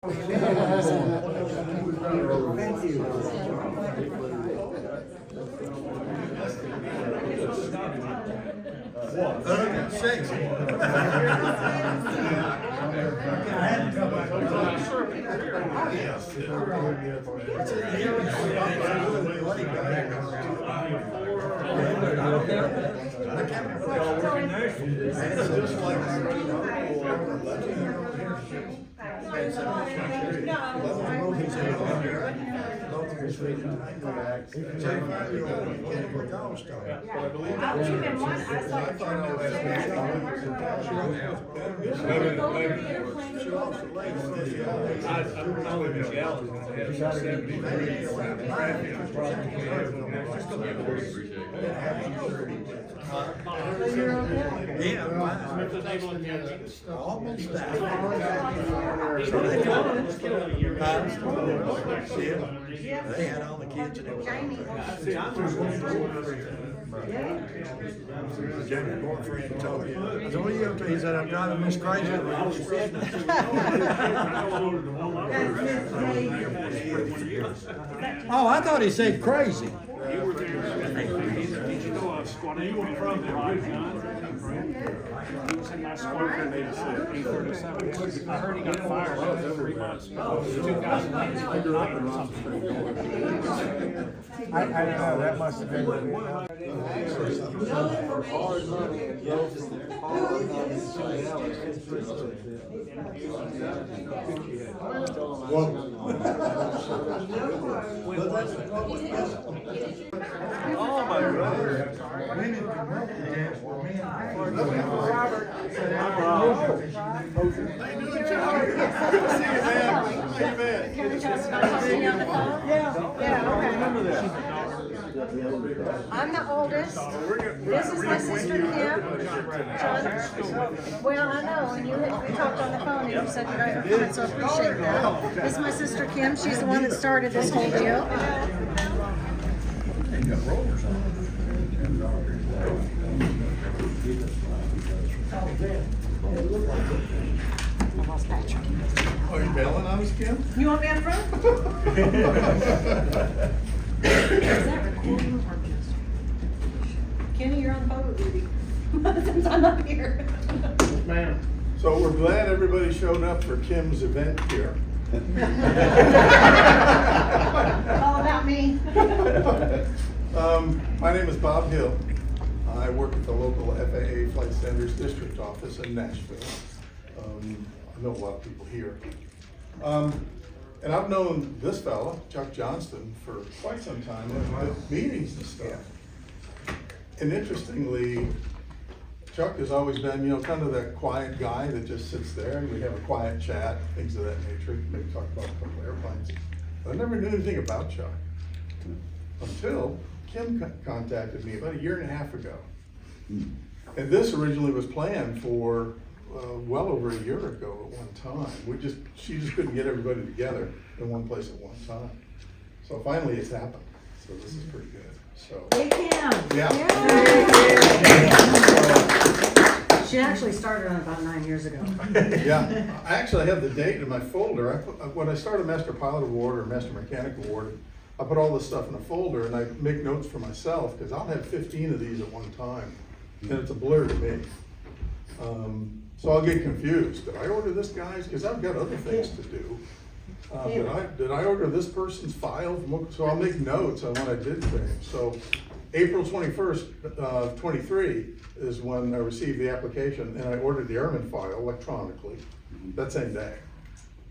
Thank you. Six. Almost that. They had all the kids and everything. Jamie's boyfriend told you. I said, what are you up to? He said, I'm driving Miss Crazy. Oh, I thought he said crazy. You were from there, right, John? He was in my squadron in 86. I heard he got fired after 3 months. 2008 or something. I don't know, that must have been. Oh, my God. I'm the oldest. This is my sister Kim. John. Well, I know, and we talked on the phone and you said that I heard, so I appreciate that. This is my sister Kim. She's the one that started this whole deal. I lost Patrick. Oh, you bailing on us, Kim? You want me up front? Is that recording or just? Kenny, you're on the phone with me. Since I'm up here. Ma'am. So we're glad everybody showed up for Kim's event here. All about me. My name is Bob Hill. I work at the local FAA Flight Standards District Office in Nashville. I know a lot of people here. And I've known this fella, Chuck Johnston, for quite some time at meetings and stuff. And interestingly, Chuck has always been, kind of that quiet guy that just sits there and we have a quiet chat, things of that nature, maybe talk about a couple of airplanes. But I never knew anything about Chuck until Kim contacted me about 1.5 years ago. And this originally was planned for well over 1 year ago at one time. She just couldn't get everybody together in one place at one time. So finally it's happened. So this is pretty good. So. Hey, Kim. Yeah. She actually started on about 9 years ago. Yeah, I actually have the date in my folder. When I start a Master Pilot Award or Master Mechanic Award, I put all this stuff in a folder and I make notes for myself because I'll have 15 of these at one time and it's a blur to me. So I'll get confused. Did I order this guy's? Because I've got other things to do. Did I order this person's file? So I'll make notes on when I did things. So April 21st of 23 is when I received the application and I ordered the airman file electronically that same day.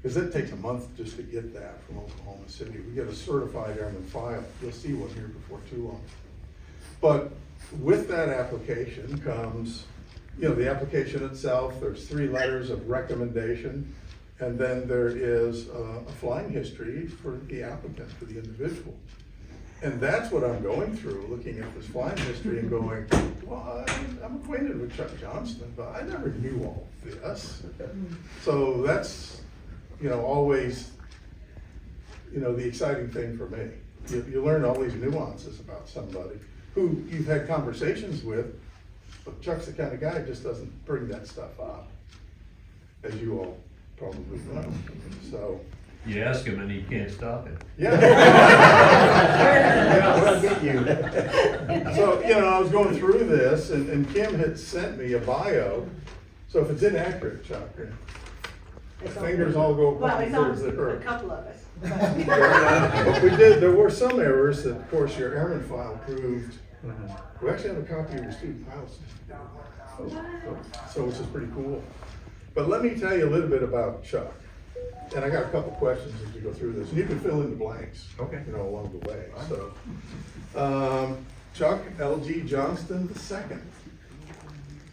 Because it takes a month just to get that from Oklahoma City. We get a certified airman file. You'll see one here before too long. But with that application comes, the application itself. There's 3 letters of recommendation. And then there is a flying history for the applicant, for the individual. And that's what I'm going through, looking at this flying history and going, well, I'm acquainted with Chuck Johnston, but I never knew all this. So that's, always, the exciting thing for me. You learn all these nuances about somebody who you've had conversations with, but Chuck's the kind of guy who just doesn't bring that stuff up, as you all probably know. So, You ask him and he can't stop it. yeah. We'll get you. So, you know, I was going through this, and Kim had sent me a bio. So if it's inaccurate, Chuck, my fingers all go Well, it's towards the on a earth. couple of us. But there were some errors that, of course, your airman file proved. We actually have a copy of your student file certificate. So, which is pretty cool. But let me tell you a little bit about Chuck. And I got a couple questions as we go through this, and you can fill in the blanks. Okay. You know, along the way, so. Chuck L.G. Johnston II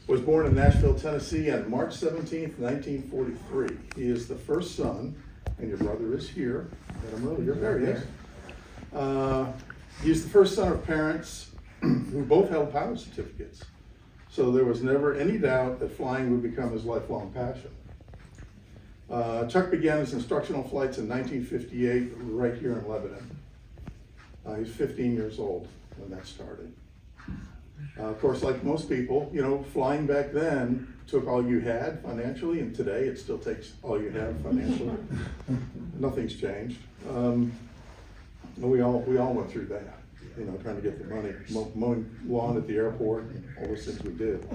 was born in Nashville, Tennessee on March 17th, 1943. He is the first son, and your brother is here. Got him earlier. There he is. He's the first son of parents who both held pilot certificates. So there was never any doubt that flying would become his lifelong passion. Chuck began his instructional flights in 1958 right here in Lebanon. He was 15 years old when that started. Of course, like most people, you know, flying back then took all you had financially, and today it still takes all you have financially. Nothing's changed. We all went through that, you know, trying to get the money, mowing lawn at the airport, and all those things we did.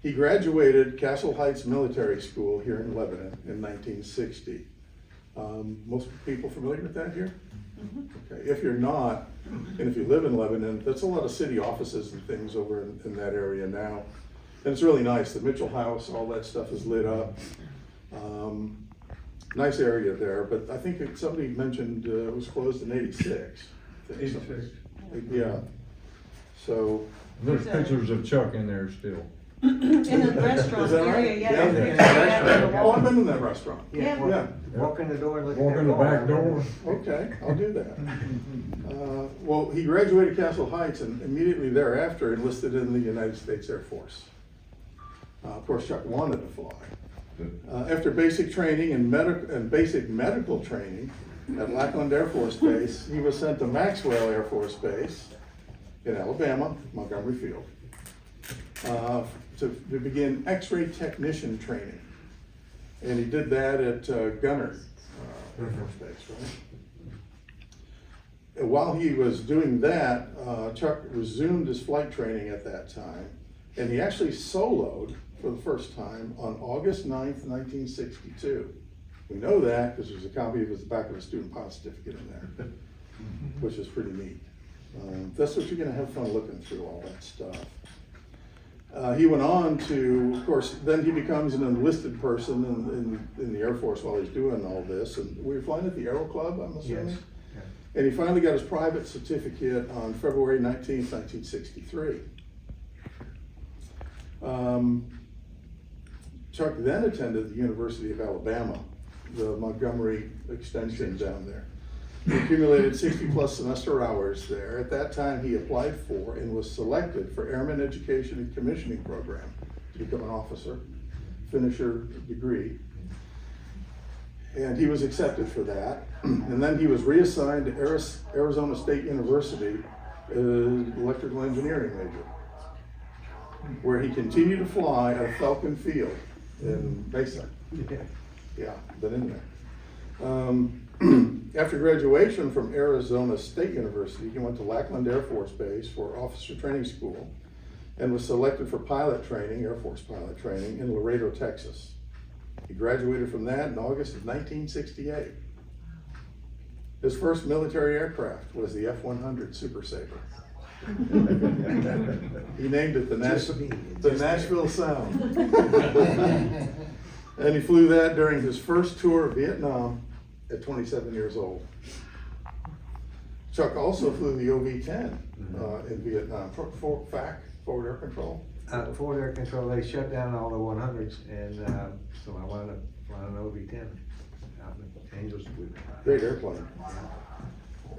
He graduated Castle Heights Military School here in Lebanon in 1960. Most people familiar with that here? Okay. If you're not, and if you live in Lebanon, that's a lot of city offices and things over in that area now. And it's really nice. The Mitchell House, all that stuff is lit up. Nice area there, but I think somebody mentioned it was closed in '86. 86. Yeah. So. There's pictures of Chuck in there still. In the restaurant Is that right? area, yeah. Yeah. there's a picture out on the Oh, wall. I've been in that restaurant. Yeah. Yeah. Walk in the door and look at Walk that in the wall. back door. Okay, I'll do that. Well, he graduated Castle Heights and immediately thereafter enlisted in the United States Air Force. Of course, Chuck wanted to fly. After basic training and basic medical training at Lackland Air Force Base, he was sent to Maxwell Air Force Base in Alabama, Montgomery Field, to begin X-ray technician training. And he did that at Gunner Air Force Base, right? And while he was doing that, Chuck resumed his flight training at that time, and he actually soloed for the first time on August 9th, 1962. We know that because there's a copy of his back of his student pilot certificate in there, which is pretty neat. That's what you're gonna have fun looking through all that stuff. He went on to, of course, then he becomes an enlisted person in the Air Force while he's doing all this. And we were flying at the Aero Club, I'm assuming? Yes. And he finally got his private certificate on February 19th, 1963. Chuck then attended the University of Alabama, the Montgomery extension down there. He accumulated 60 plus semester hours there. At that time, he applied for and was selected for Airman Education and Commissioning Program to become an officer, finish your degree. And he was accepted for that. And then he was reassigned to Arizona State University as electrical engineering major, where he continued to fly at Falcon Field in Mesa. Yeah, been in there. After graduation from Arizona State University, he went to Lackland Air Force Base for officer training school and was selected for pilot training, Air Force pilot training, in Laredo, Texas. He graduated from that in August of 1968. His first military aircraft was the F-100 Super Sabre. He named it the Nashville Sound. And he flew that during his first tour of Vietnam at 27 years old. Chuck also flew the OV-10 in Vietnam, forward air control. Forward air control, they shut down all the 100s, and so I wound up flying an OV-10 out in Angels. Great airplane.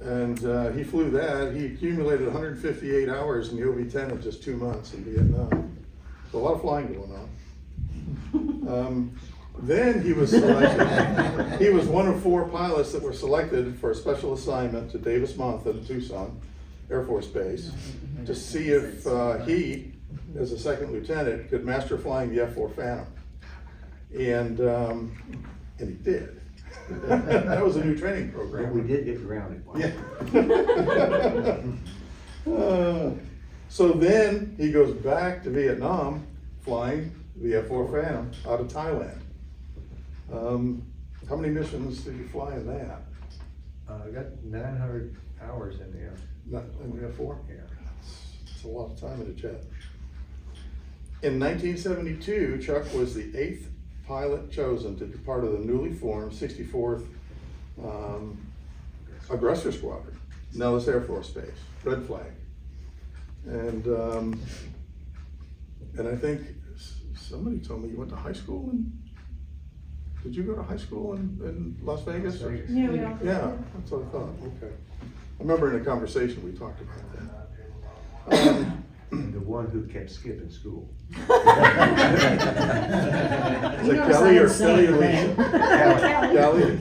And he flew that. He accumulated 158 hours in the OV-10 in just 2 months in Vietnam. So a lot of flying going on. Then he was selected. He was one of 4 pilots that were selected for a special assignment to Davis Monthan, Tucson Air Force Base, to see if he as a second lieutenant, could master flying the F-4 Phantom. And he did. That was a new training But program. we did get grounded once. Yeah. So then he goes back to Vietnam flying the F-4 Phantom out of Thailand. How many missions did you fly in that? I got 900 hours in there. Not in the F-4? Yeah. It's a lot of time in a jet. In 1972, Chuck was the 8th pilot chosen to be part of the newly formed 64th Aggressor Squadron, Nellis Air Force Base, Red Flag. And I think somebody told me you went to high school did you go to high school in Las Vegas? Las Vegas. Yeah, we all. Yeah, that's what I thought, okay. I remember in a conversation we talked about that. And the one who kept skipping school. Is it Kelly or Kelly or Lisa? Kelly?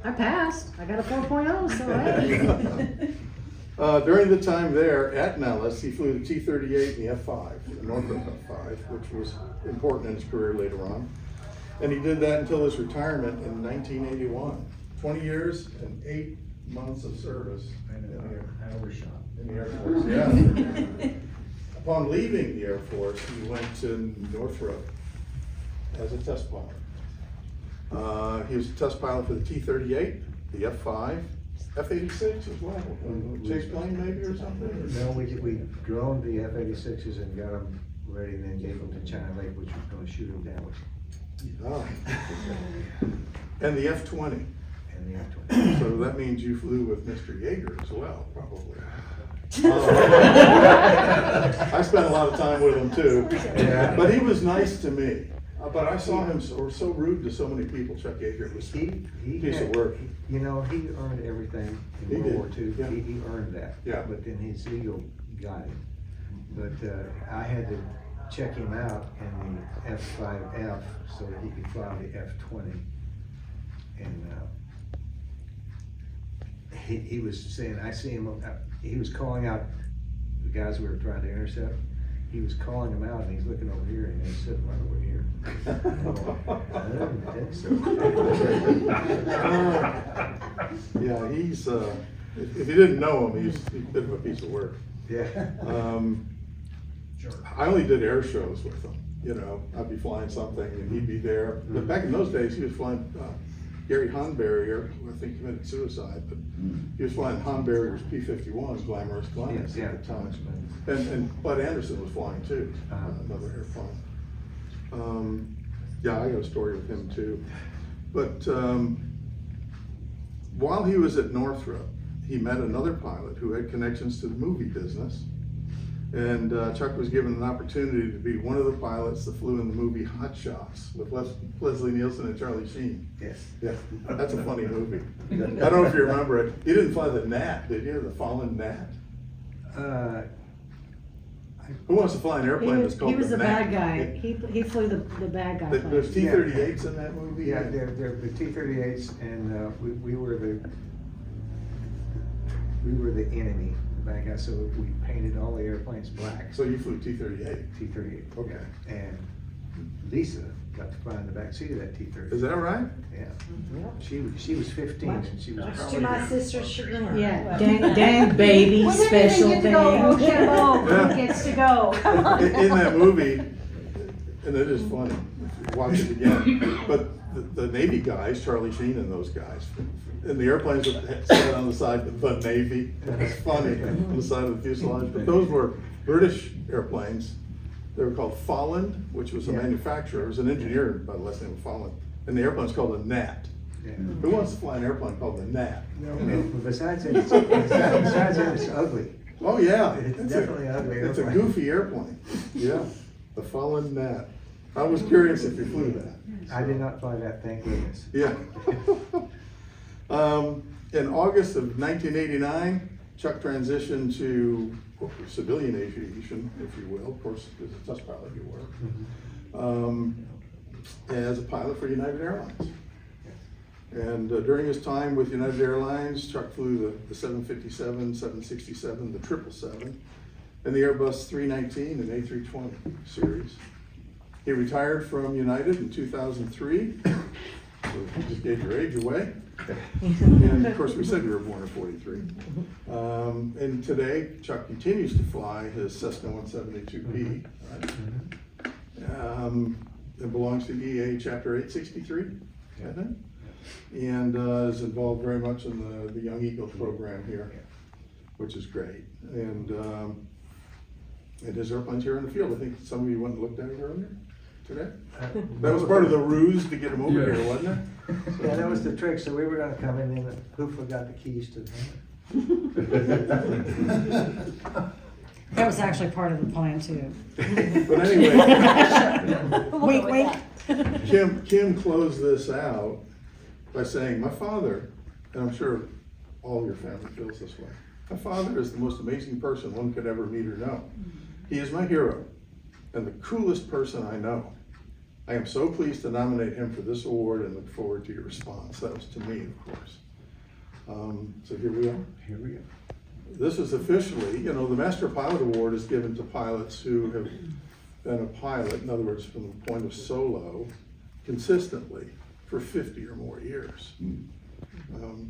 I passed. I got a 4.0, so hey. During the time there at Nellis, he flew the T-38 and the F-5, the Northrop F-5, which was important in his career later on. And he did that until his retirement in 1981. 20 years and 8 months of service in the Air Force, yeah. Upon leaving the Air Force, he went to Northrop as a test pilot. He was a test pilot for the T-38, the F-5, F-86 as well, Chase plane maybe or something? No, we droned the F-86s and got them ready and then gave them to China Lake, which was gonna shoot them down. Oh. And the F-20. And the F-20. So that means you flew with Mr. Yeager as well, probably. I spent a lot of time with him too, Yeah. but he was nice to me. But I saw him so rude to so many people. Chuck Yeager was a He piece of had- work. You know, he earned everything He in World War did, II. yeah. He earned that. Yeah. But then his ego got him. But I had to check him out in the F-5F so that he could fly the F-20. And he was saying, I see him, he was calling out the guys we were trying to intercept. He was calling them out and he's looking over here and he's sitting right over here. I didn't think so. Yeah, he's, if you didn't know him, he's a bit of a piece of work. Yeah. I only did air shows with him, you know, I'd be flying something and he'd be there. But back in those days, he was flying Gary Honberrier, who I think committed suicide, but he was flying Honberrier's P-51s, glamorous planes Yeah, at the time. yeah. And Bud Anderson was flying too, another airplane. Yeah, I got a story with him too. But while he was at Northrop, he met another pilot who had connections to the movie business. And Chuck was given an opportunity to be one of the pilots that flew in the movie Hot Shots with Leslie Nielsen and Charlie Sheen. Yes. Yeah, that's a funny movie. I don't know if you remember it. You didn't fly the Gnat, did you? The fallen Gnat? Who wants to fly an airplane that's called He was the the Gnat? bad guy. He flew the bad guy There's plane. T-38s in that movie? Yeah, they're the T-38s, and we were the enemy, the bad guys, so we painted all the airplanes black. So you flew T-38? T-38. Okay. And Lisa got to fly in the back seat of that T-38. Is that right? Yeah. She was 15 and she was Much to probably. my sister's chagrin. Yeah, dang baby, We didn't special even get to go, thing. Kimbo, Yeah. who gets to go? Come on. In that movie, and it is funny, if you watch it again, but the Navy guys, Charlie Sheen and those guys, and the airplanes would sit on the side of the Navy, it's funny, on the side of the fuselage, but those were British airplanes. They were called Folland, which was a Yeah. manufacturer, it was an engineer by the last name of Folland, and the airplane's called a Gnat. Yeah. Who wants to fly an airplane called a Gnat? And besides that, it's ugly. Oh, yeah. It's definitely ugly It's a airplane. goofy airplane, yeah, the Folland Gnat. I was curious if you flew that. I did not fly that, thank goodness. Yeah. In August of 1989, Chuck transitioned to civilian aviation, if you will. Of course, as a test pilot you were, as a pilot for United Airlines. And during his time with United Airlines, Chuck flew the 757, 767, the 777, and the Airbus 319 and A320 series. He retired from United in 2003, so you just gave your age away. And of course, we said we were born in 43. And today, Chuck continues to fly his Cessna 172P. Right? It belongs to EA Chapter 863, I think, and is involved very much in the Young Eagle program here, which is great. And his airplane's here in the field. I think some of you went and looked at it earlier today. That was part of the ruse to get him over here, wasn't it? Yeah, that was the trick, so we were gonna come in and Hoofa got the keys to That was actually part of the plan too. But anyway, Wink, wink. Kim closed this out by saying, my father, and I'm sure all your family feels this way, my father is the most amazing person one could ever meet or know. He is my hero and the coolest person I know. I am so pleased to nominate him for this award and look forward to your response. That was to me, of course. So here we are. Here we go. This is officially, the Master Pilot Award is given to pilots who have been a pilot, in other words, from the point of solo, consistently for 50 or more years.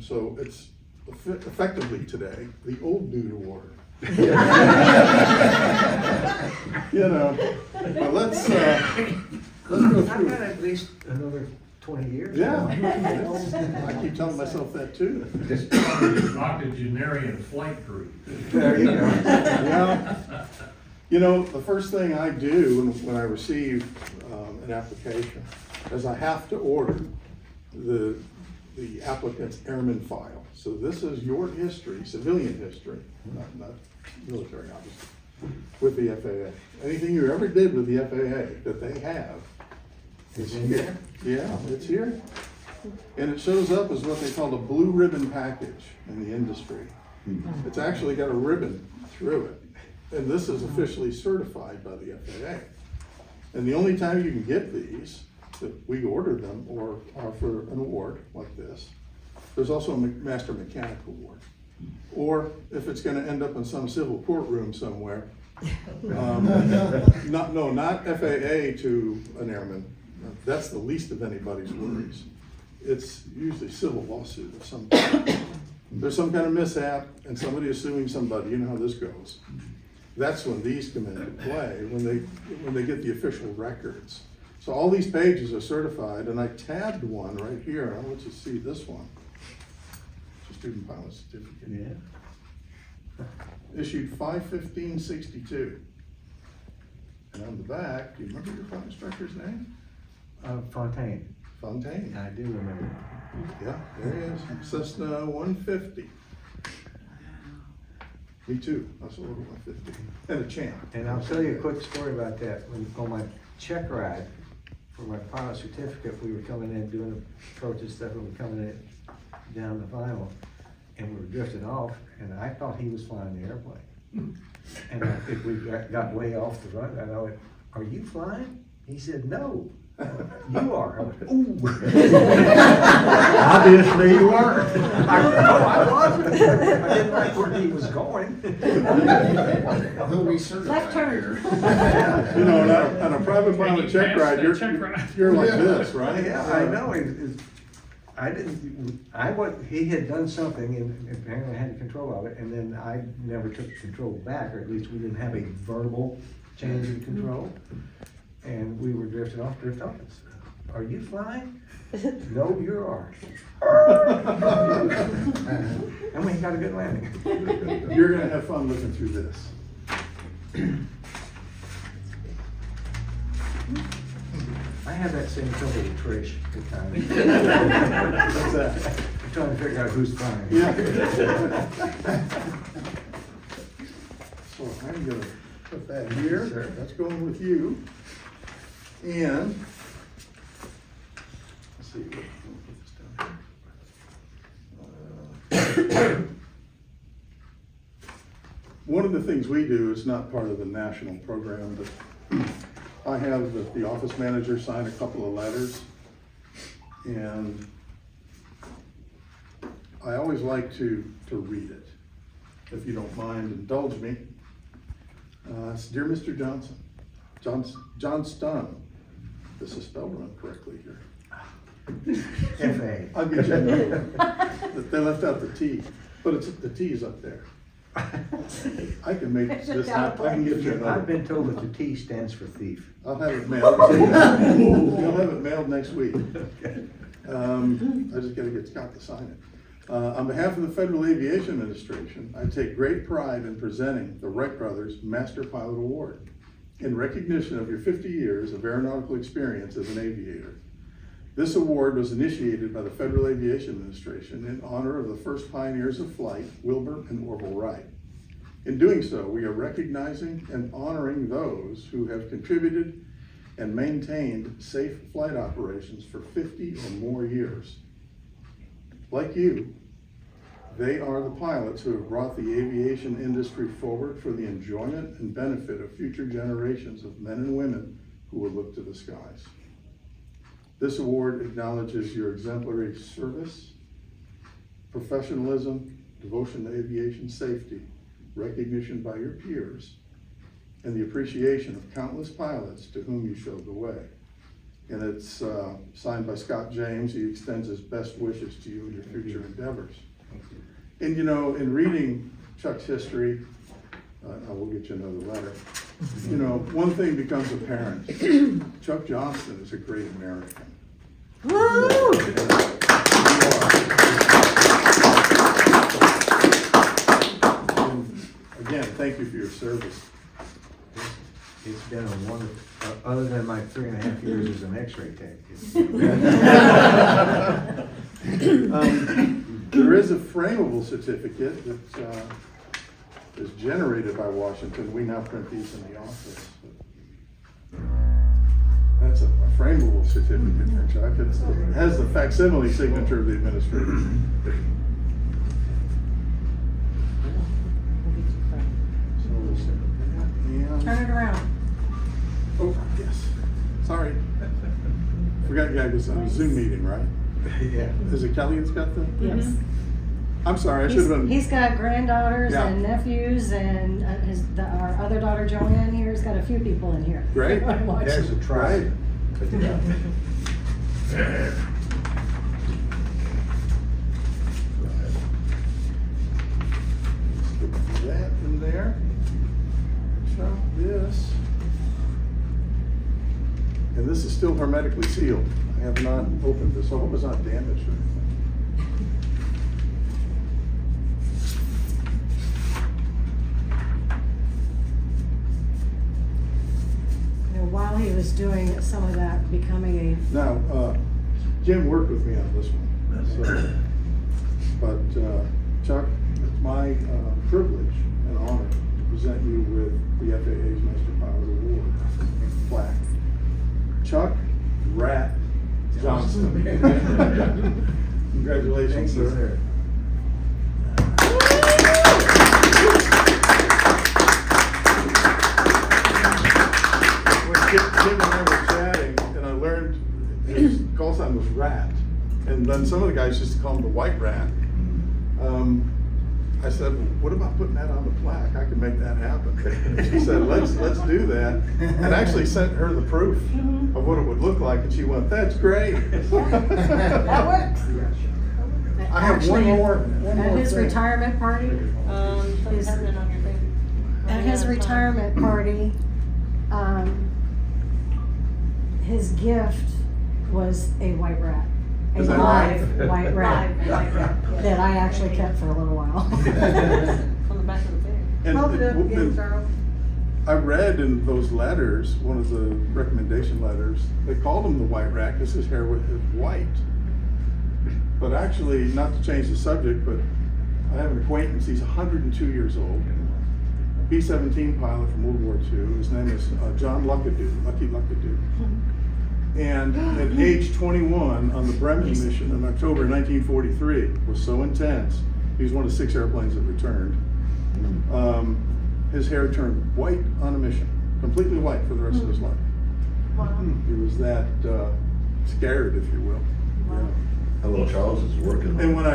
So it's effectively today the Old Dude Award. But let's go I've through. got at least another 20 years. Yeah, I keep telling myself that too. Octogenarian flight crew. There you go. Yeah. The first thing I do when I receive an application is I have to order the applicant's airman file. So this is your history, civilian history, not military obviously, with the FAA. Anything you ever did with the FAA that they have is here. Yeah, it's here. And it shows up as what they call a blue ribbon package in the industry. It's actually got a ribbon through it. And this is officially certified by the FAA. And the only time you can get these, that we order them or are for an award like this, there's also a Master Mechanic Award. Or if it's gonna end up in some civil courtroom somewhere, not FAA to an airman, that's the least of anybody's worries. It's usually civil lawsuit of some kind. There's some kind of mishap and somebody is suing somebody, you know how this goes. That's when these come into play, when they get the official records. So all these pages are certified, and I tabbed one right here. I want you to see this one. It's a student pilot certificate. Yeah. Issued 5/15/62. And on the back, do you remember your flight instructor's name? Fontaine. Fontaine. I do remember. Yeah, there he is. Cessna 150. Me too. I saw a 150. And a Champ. And I'll tell you a quick story about that. On my check ride for my pilot certificate, we were coming in doing the approach and stuff, and we were coming in down the final, and we were drifting off, and I thought he was flying the airplane. And I think we got way off the run, and I went, "Are you flying?" He said, "No." "You are." I went, "Ooh." Obviously you weren't. I wasn't. I didn't like where he was going. Left turn. On a private pilot check ride, you're like this, right? Yeah, I know. He had done something and apparently had control of it, and then I never took control back, or at least we didn't have a verbal change in control. And we were drifting off. "Are you flying?" "No, you are." And we got a good landing. You're gonna have fun looking through this. I have that same trouble with Trish at times. What's that? I'm trying to figure out who's flying. Yeah. So I'm gonna put that here. Sure. That's going with you. And let's see. We'll put this down here. One of the things we do is not part of the national program, but I have the office manager sign a couple of letters, and I always like to read it, if you don't mind, indulge me. Dear Mr. Johnston, this is spelled incorrectly here. F.A. I'll get you another one. They left out the T, but the T is up there. I can make this happen. I can get you another. I've been told that the T stands for thief. I'll have it mailed. You'll have it mailed next week. Okay. I just gotta get Scott to sign it. On behalf of the Federal Aviation Administration, I take great pride in presenting the Wright Brothers Master Pilot Award in recognition of your 50 years of aeronautical experience as an aviator. This award was initiated by the Federal Aviation Administration in honor of the first pioneers of flight, Wilbur and Orville Wright. In doing so, we are recognizing and honoring those who have contributed and maintained safe flight operations for 50 or more years. Like you, they are the pilots who have brought the aviation industry forward for the enjoyment and benefit of future generations of men and women who will look to the skies. This award acknowledges your exemplary service, professionalism, devotion to aviation safety, recognition by your peers, and the appreciation of countless pilots to whom you showed the way. And it's signed by Scott James. He extends his best wishes to you in your future endeavors. And you know, in reading Chuck's history, I will get you another letter. You know, one thing becomes apparent. Chuck Johnston is a great American. Woo! And again, thank you for your service. It's been a wonderful, other than my 3.5 years as an X-ray tech. There is a frameable certificate that is generated by Washington. We now print these in the office. That's a frameable certificate there, Chuck. It has the facsimile signature of the administrator. Turn it around. Oh, yes. Sorry. Forgot you guys on a Zoom meeting, right? Yeah. Is it Kelly that's got the? Yes. I'm sorry, I should have been. He's got granddaughters Yeah. and nephews, and our other daughter Joanne here has got a few people in here. Great. Watch. There's a try. Put it up. Put that in there. Chuck this. And this is still hermetically sealed. I have not opened this. I hope it's not damaged or anything. You know, while he was doing some of that, becoming Now, Jim worked with me on this one. But Chuck, it's my privilege and honor to present you with the FAA's Master Pilot Award plaque. Chuck Rat Johnston. Congratulations, Thank you, sir. When Jim and I were chatting, and I learned his call sign was Rat, and then some of the guys used to call him the White Rat. I said, well, what about putting that on the plaque? I can make that happen. She said, let's do that. And I actually sent her the proof of what it would look like, and she went, that's great. that works. I have one more At his thing. retirement party, his, at his retirement party, his gift was a white rat. A Is that live right? white rat that I actually kept for a little while. On the back of the bag. And I read in those letters, one of the recommendation letters, they called him the White Rat because his hair was white. But actually, not to change the subject, but I have an acquaintance, he's 102 years old, B-17 pilot from World War II. His name is John Luckadoo, Lucky Luckadoo. And at age 21 on the Bremen mission in October 1943 was so intense, he was one of 6 airplanes that returned. His hair turned white on a mission, completely white for the rest of his life. Wow. He was that scared, if you will. Yeah. Hello, Charles is working. And when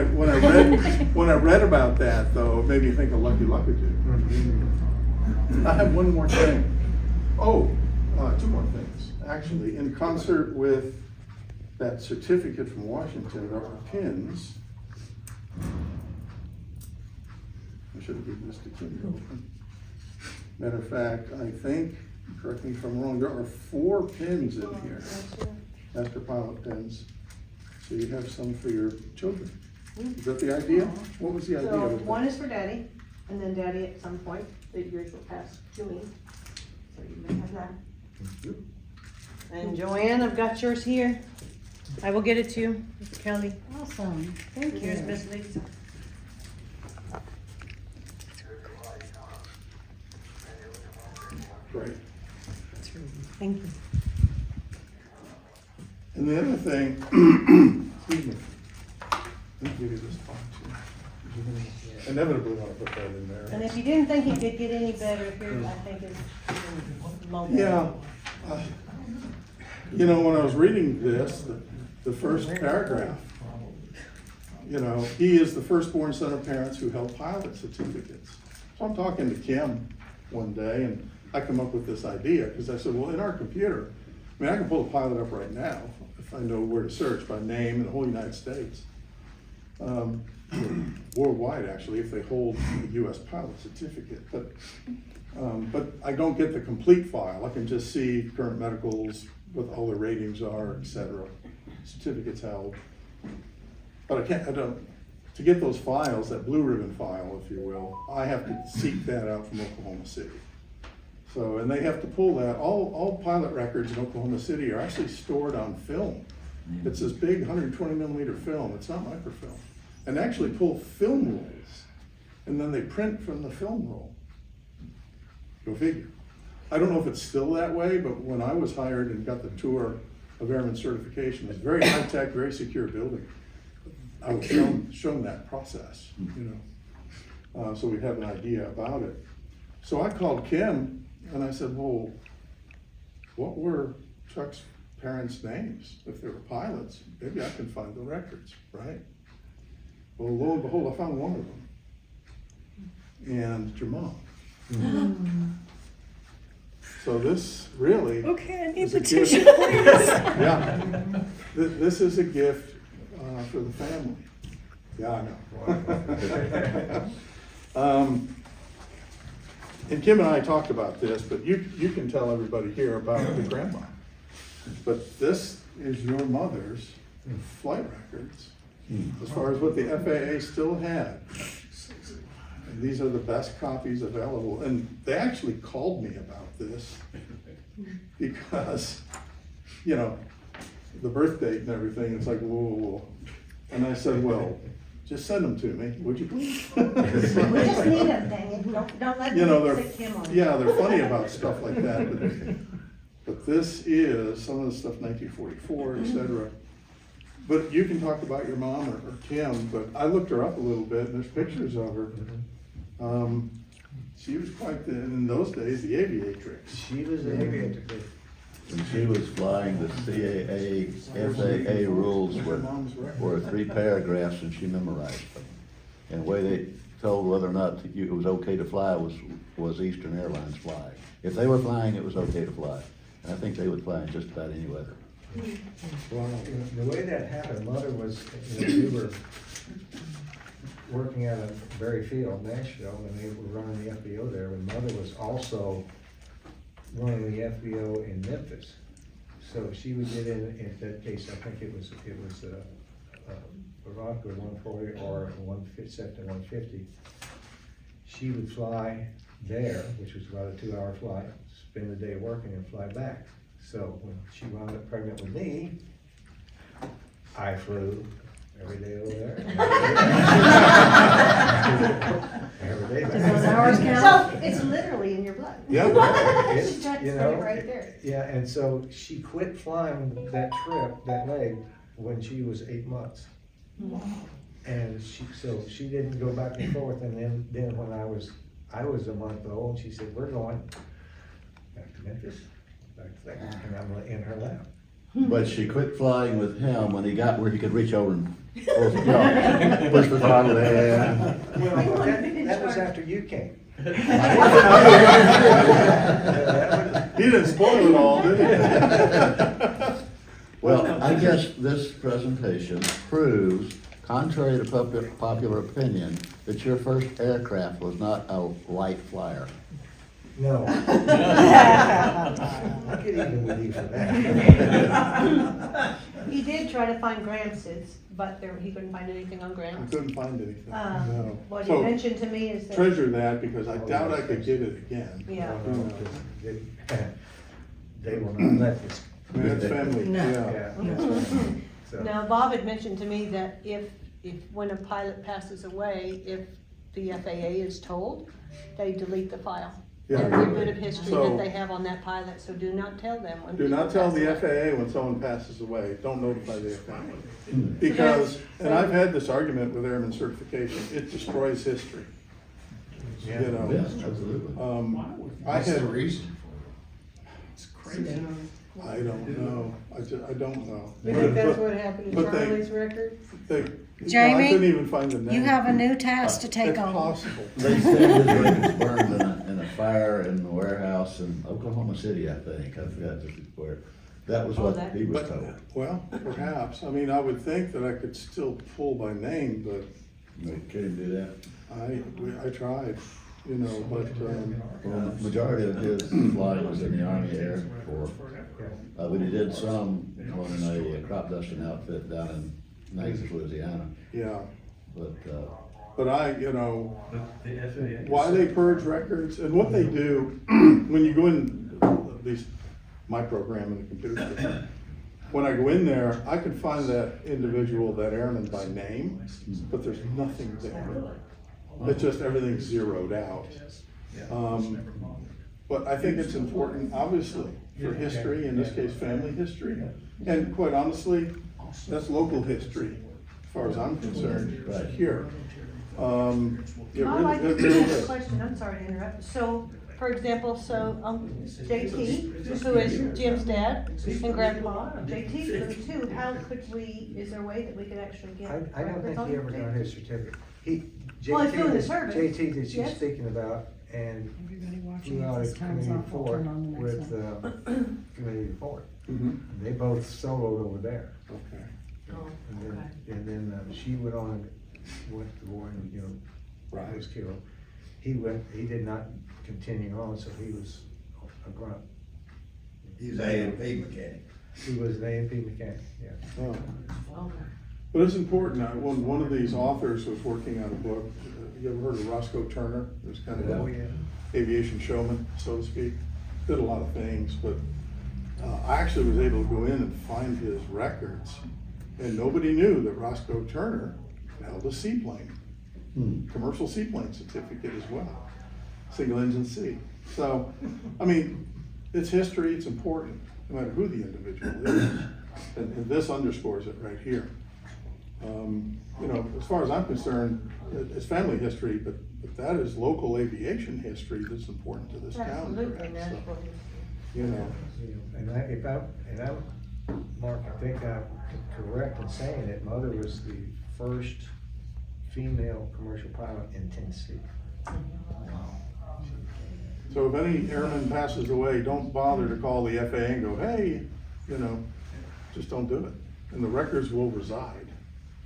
I read about that, though, it made me think of Lucky Luckadoo. I have one more thing. Oh, two more things. Actually, in concert with that certificate from Washington, our pins. I should have given this to Kim. Matter of fact, I think, correct me if I'm wrong, there are 4 pins in here. Master Pilot pins. So you have some for your children. Is that the idea? What was the idea So of it? one is for Daddy, and then Daddy at some point, yours will pass to me. So you may have that. And Joanne, I've got yours here. I will get it to you, Mr. Kelly. Awesome, thank you. Here's Miss Lisa. Great. Thank you. And the other thing, excuse me, let me give you this box here. Inevitably want to put that in there. And if you didn't think it could get any better, here, I think it's low. Yeah. You know, when I was reading this, the first paragraph, you know, he is the firstborn son of parents who held pilot certificates. So I'm talking to Kim one day, and I come up with this idea, because I said, well, in our computer, I mean, I can pull a pilot up right now if I know where to search by name in the whole United States. Worldwide, actually, if they hold a US pilot certificate. But I don't get the complete file. I can just see current medicals, what all the ratings are, et cetera, certificates held. But to get those files, that blue ribbon file, if you will, I have to seek that out from Oklahoma City. So, and they have to pull that, all pilot records in Oklahoma City are actually stored on film. It's this big 120 millimeter film, it's not microfilm. And they actually pull film rolls, and then they print from the film roll. Go figure. I don't know if it's still that way, but when I was hired and got the tour of airman certification, it's very high-tech, very secure building. I was shown that process, you know, so we'd have an idea about it. So I called Kim and I said, well, what were Chuck's parents' names? If they were pilots, maybe I can find the records, right? Well, lo and behold, I found one of them. And it's your mom. So this really Okay, I need is a the gift. tissue. Yeah, this is a gift for the family. Yeah, I know. And Kim and I talked about this, but you can tell everybody here about the grandma. But this is your mother's flight records, as far as what the FAA still had. And these are the best copies available. And they actually called me about this because, you know, the birth date and everything, it's like, whoa. And I said, well, just send them to me, would you please? We just need them, dang it. Don't let You know, me stick him on. yeah, they're funny about stuff like that, but this is some of the stuff 1944, et cetera. But you can talk about your mom or Kim, but I looked her up a little bit, and there's pictures of her. She was quite in those days, the aviatrix. She was an aviator. When she was flying, the CAA, FAA rules were 3 paragraphs and she memorized them. And the way they told whether or not it was okay to fly was Eastern Airlines flying. If they were flying, it was okay to fly. And I think they would fly in just about any weather. Well, the way that happened, Mother was, we were working at a Berry Field, Nashville, and they were running the FBO there, and Mother was also running the FBO in Memphis. So she would get in that case, I think it was Barack or 140 or Sector 150. She would fly there, which was about a 2-hour flight, spend the day working and fly back. So when she wound up pregnant with me, I flew every day over there. Every day back. Does those hours count? So it's literally in your blood. Yeah. She checked it right there. Yeah, and so she quit flying that trip, that leg, when she was 8 months. And she didn't go back and forth, and then when I was a month old, she said, we're going back to Memphis, back to that, and I'm in her lap. But she quit flying with him when he got where he could reach over and push the throttle in. Well, that was after you came. He didn't spoil it all, did he? Well, I guess this presentation proves, contrary to popular opinion, that your first aircraft was not a Wright flyer. No. I could even with you for that. He did try to find Grams's, but he couldn't find anything on I Grams. couldn't find anything, no. What he So, mentioned to me is that. treasure that, because I doubt I could get it again. Yeah. They will not let this. I mean, that's family, No. yeah. Yeah, that's right. So- Now, Bob had mentioned to me that if when a pilot passes away, if the FAA is told, they delete the file. Yeah. Every bit of history So- that they have on that pilot, so do not tell them when. Do not people tell pass the away. FAA when someone passes away, don't notify the FAA. Because, and I've had this argument with airman certification, it destroys history. You know, Yes, absolutely. I had, reason? It's crazy. I don't know, I don't know. You think that's what happened to But they- Charlie's record? They, Jamie, I couldn't even find the name. You have a new task to take It's on. possible. They said his records burned in a fire in the warehouse in Oklahoma City, I think. I forgot where. That was what he was But, told. well, perhaps, I mean, I would think that I could still pull by name, but They couldn't do that. I tried, you know, but, Well, the majority of his flight was in the Army Air Corps. But he did some on a crop dusting outfit down in Natchez, Louisiana. yeah. But, You know, The FAA. why they purge records and what they do, when you go in, at least my program in the computer system, when I go in there, I can find that individual, that airman by name, but there's nothing there. It's just everything's zeroed out. But I think it's important, obviously, for history, in this case, family history. And quite honestly, that's local history, as far as I'm concerned, right here. It I'd like really- to it really ask a is. question, I'm sorry to interrupt. So, for example, JT, who is Jim's dad and grandpa, JT flew too, how could we, is there a way that we could actually get I don't records think on he ever JT? got his certificate. Well, he flew in the service. JT that she's Yes. speaking about, and Everybody flew watching, out if of this time's community up, I'll report turn on the next with, one. community report. Mhm. They both soloed over there. Okay. And then she went on and went to the war and, you know, Right. was killed. He did not continue on, so he was a grunt. He's a A&P mechanic. He was an A&P mechanic, yeah. Oh. But it's important, one of these authors was working on a book, you ever heard of Roscoe Turner? There's kind of Oh, an yeah. aviation showman, so to speak. Did a lot of things, but I actually was able to go in and find his records. And nobody knew that Roscoe Turner held a seaplane, commercial seaplane certificate as well, single engine C. So, I mean, it's history, it's important, no matter who the individual is. And this underscores it right here. You know, as far as I'm concerned, it's family history, but that is local aviation history that's important to this town. Absolutely, perhaps. that's So, what it is. you know, Mark, I think I'm correct in saying that Mother was the first female commercial pilot in Tennessee. so if any airman passes away, don't bother to call the FAA and go, hey, you know, just don't do it. And the records will reside.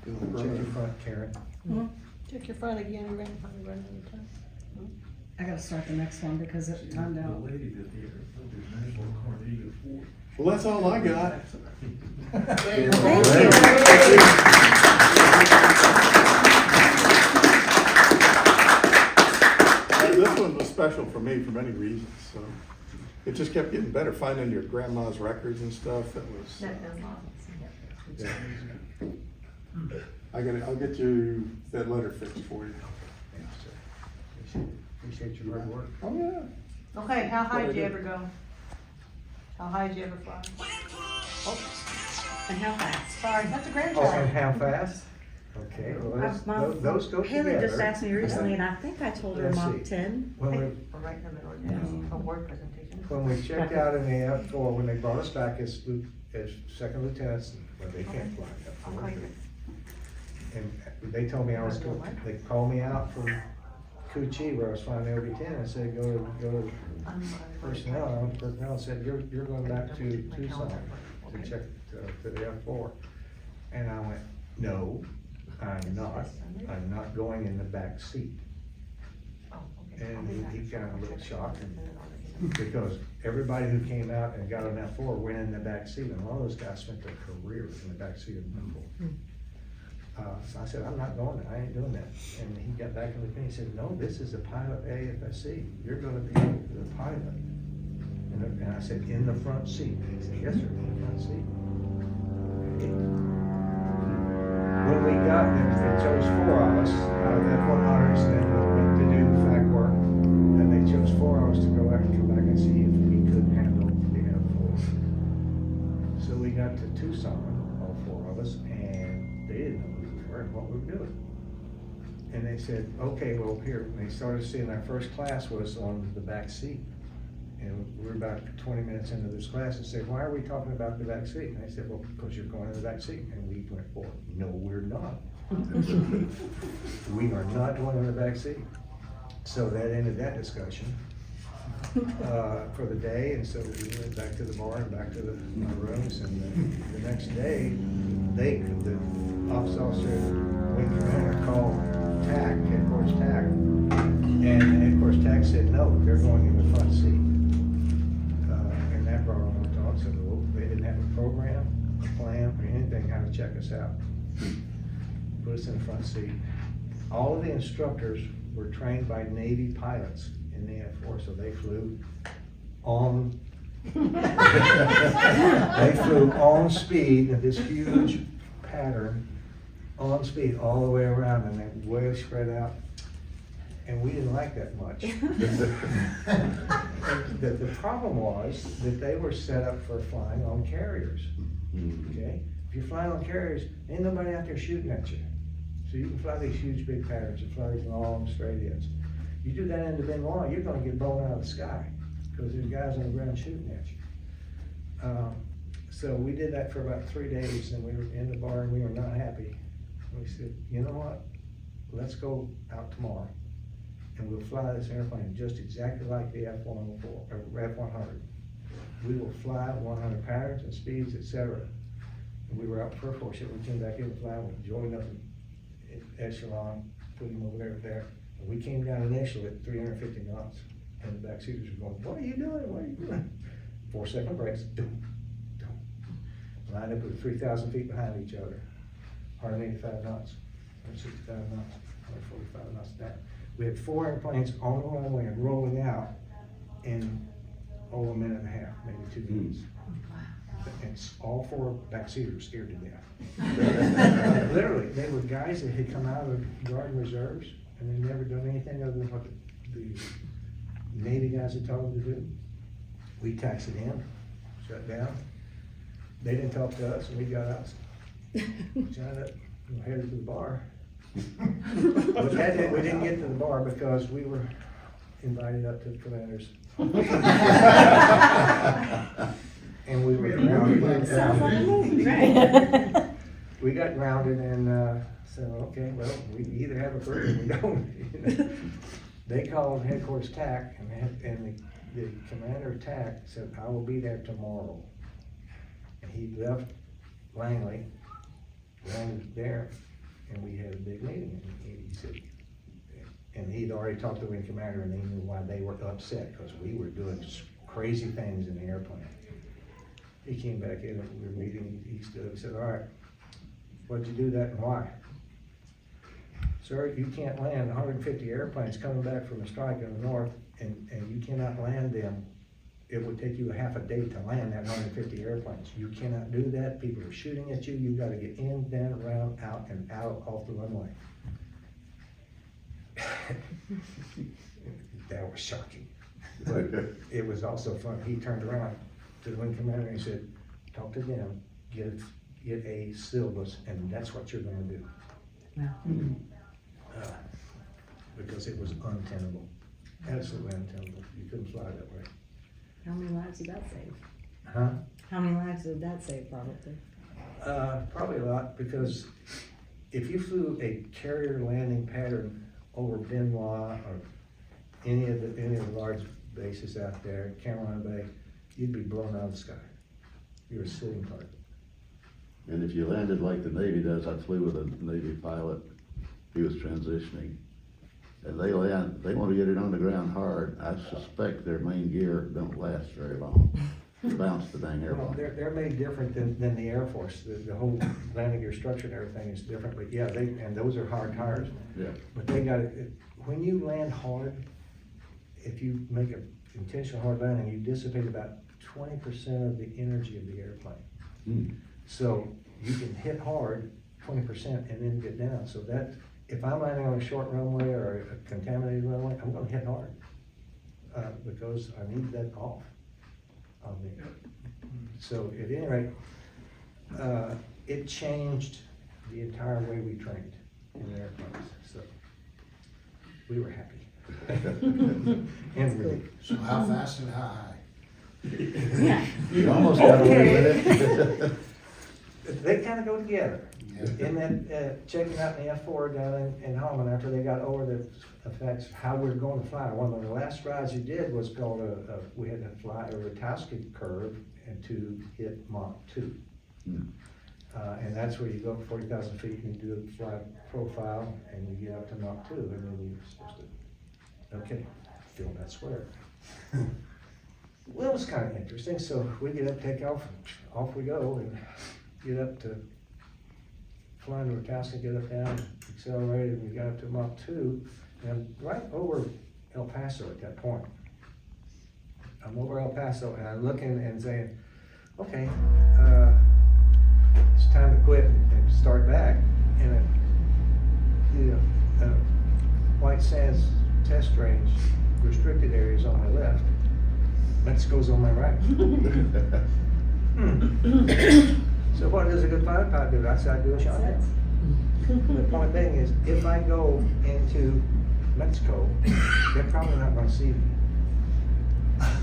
in the Check your permanent. front, Karen. Check your front again, you're gonna probably run out of time. I gotta start the next one because it timed out. Well, that's all I got. This one was special for me for many reasons, so. It just kept getting better, finding your grandma's records and stuff, that was. Yeah. I'll get you that letter fixed for you. Appreciate your hard work. Oh, yeah. Okay, how high did you ever go? How high did you ever fly? And how fast? Sorry, that's a Oh, and grandchild. how fast? Okay, well, those go together. Haley just asked me recently, and I think I told her Let's Mach see. 10. When we, We're right in the middle of a word presentation. when we checked out in the F4, when they brought us back as as second lieutenants, but they can't fly up. And they told me I was, they called me out from Coochie where I was flying the OB-10 and said, go to personnel. And I went to personnel and said, you're going back to Tucson to check to the F4. And I went, no, I'm not. I'm not going in the back seat. And he kind of looked shocked because everybody who came out and got on that floor went in the back seat, and a lot of those guys spent their careers in the back seat of the F4. So I said, I'm not going there, I ain't doing that. And he got back in with me and said, no, this is a pilot AFSC, you're gonna be the pilot. And I said, in the front seat. And he said, yes, sir, in the front seat. Okay. When we got there, they chose 4 of us out of the F-100s that went to do fact work. And they chose 4 of us to go out and come back and see if we could handle the F-4. So we got to Tucson, all 4 of us, and they didn't know who we were and what we were doing. And they said, okay, well, here, and they started seeing our first class was on the back seat. And we were about 20 minutes into this class and said, why are we talking about the back seat? And they said, well, because you're going in the back seat. And we went, well, no, we're not. We are not going in the back seat. So that ended that discussion for the day. And so we went back to the bar and back to our rooms. And the next day, the officer, wing commander, called TAC, headquarters TAC. And headquarters TAC said, no, they're going in the front seat. That brought on the talk, so they didn't have a program, a plan, or anything how to check us out. Put us in the front seat. All of the instructors were trained by Navy pilots in the F4, so they flew on they flew on speed in this huge pattern, on speed all the way around, and they way spread out. And we didn't like that much. The problem was that they were set up for flying on carriers, okay? If you're flying on carriers, ain't nobody out there shooting at you. So you can fly these huge big patterns and fly these long straight ins. You do that into Benoit, you're gonna get blown out of the sky because there's guys on the ground shooting at you. So we did that for about 3 days, and we were in the bar and we were not happy. We said, you know what, let's go out tomorrow. And we'll fly this airplane just exactly like the F-104 or F-100. We will fly 100 patterns and speeds, etc. And we were out for a 4-ship. We came back in and fly. We joined up in echelon, put him over there. And we came down initially at 350 knots. And the backseaters were going, "What are you doing? What are you doing?" 4-second brakes. Doom, doom. Lined up with 3,000 feet behind each other. 185 knots, 165 knots, 145 knots down. We had 4 airplanes on the runway and rolling out in over a minute and a half, maybe 2 minutes. And all 4 backseaters scared to death. Literally, they were guys that had come out of Guard and Reserves and they'd never done anything other than what the Navy guys had told them to do. We taxied in, shut down. They didn't talk to us, and we got out, shot up, and headed to the bar. We didn't get to the bar because we were invited up to the commander's. And we were grounded. We got grounded and said, okay, well, we either have a crew or we don't. They called headquarters TAC, and the commander of TAC said, I will be there tomorrow. And he left Langley, landed there, and we had a big meeting. And he said, and he'd already talked to the wing commander, and he knew why they were upset, because we were doing crazy things in the airplane. He came back in, and we were meeting, he stood, he said, all right, what'd you do that and why? Sir, you can't land 150 airplanes coming back from a strike in the north, and you cannot land them. It would take you a half a day to land that 150 airplanes. You cannot do that. People are shooting at you. You gotta get in, down, around, out, and out off the runway. That was shocking. But it was also fun. He turned around to the wing commander and he said, talk to them, get a syllabus, and that's what you're gonna do. Yeah. Because it was untenable, absolutely untenable. You couldn't fly that way. How many lives did that save? Huh? How many lives did that save probably? Probably a lot, because if you flew a carrier landing pattern over Benoit or any of the large bases out there, Carolina Bay, you'd be blown out of the sky. You're a sitting target. And if you landed like the Navy does, I flew with a Navy pilot, he was transitioning. And they want to get it on the ground hard. I suspect their main gear don't last very long. Bounce the dang Well, airplane. they're made different than the Air Force. The whole landing gear structure and everything is different, but yeah, and those are hard tires. Yeah. But they got it, when you land hard, if you make an intentional hard landing, you dissipate about 20% of the energy of the airplane. Hmm. So you can hit hard 20% and then get down. So that, if I'm landing on a short runway or a contaminated runway, I'm gonna hit hard. Because I need that off of me. So at any rate, it changed the entire way we trained in the airplanes, so we were happy. And relieved. So how fast and how high? Yeah. You almost got away with it. They kind of go together. In that, checking out the F4 down in Holland, after they got over the effects, how we're going to fly. One of the last rides we did was called we had to fly a Rotowski curve and to hit Mach 2. Hmm. And that's where you go up 40,000 feet and you do the flight profile and you get up to Mach 2 and then you're supposed to, okay, fill that square. Well, it was kind of interesting. So we get up, take off, off we go and get up to flying to Rotowski, get up down, accelerated, and we got up to Mach 2, and right over El Paso at that point. I'm over El Paso, and I'm looking and saying, okay, it's time to quit and start back. And the White Sands test range, restricted areas on my left, Mexico's on my right. So what does a good pilot do? I said I do a shot down. The point being is, if I go into Mexico, they're probably not gonna see me.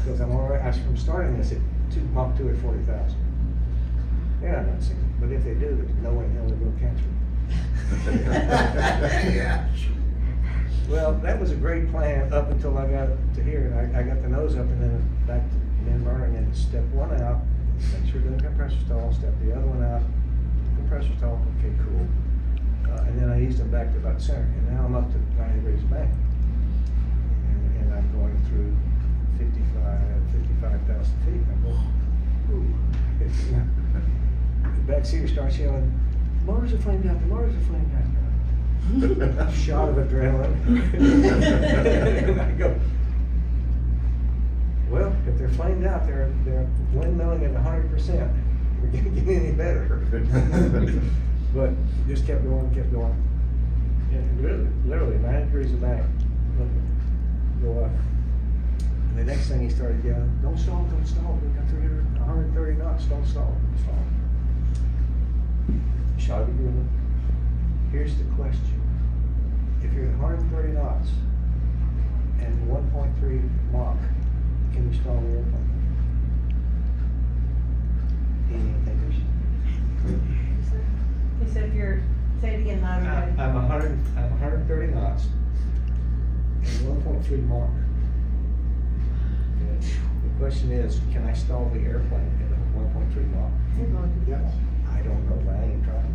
Because I'm starting this at Mach 2 at 40,000. They're not gonna see me, but if they do, there's no way in hell they're gonna catch me. Yeah. Well, that was a great plan up until I got to here, and I got the nose up and then back to Denver, and then step one out, make sure the compressor stall, step the other one out, compressor stall, okay, cool. And then I eased them back to about center, and now I'm up to 90 degrees back. And I'm going through 55,000 feet. I'm going, ooh. The backseater starts yelling, motors are flamed out, the motors are flamed out. Shot of adrenaline. And I go, well, if they're flamed out, they're windmilling at 100%. We're gonna get any better. But just kept going. And literally 90 degrees of bank. Go up. And the next thing he started yelling, don't stall. We got 130 knots, don't stall. Shot of adrenaline. Here's the question. If you're at 130 knots and 1.3 Mach, can you stall the airplane? Any takers? He said if you're, say it again, louder. I'm 130 knots and 1.3 Mach. Okay. The question is, can I stall the airplane at 1.3 Mach? Yes. I don't know, but I ain't trying.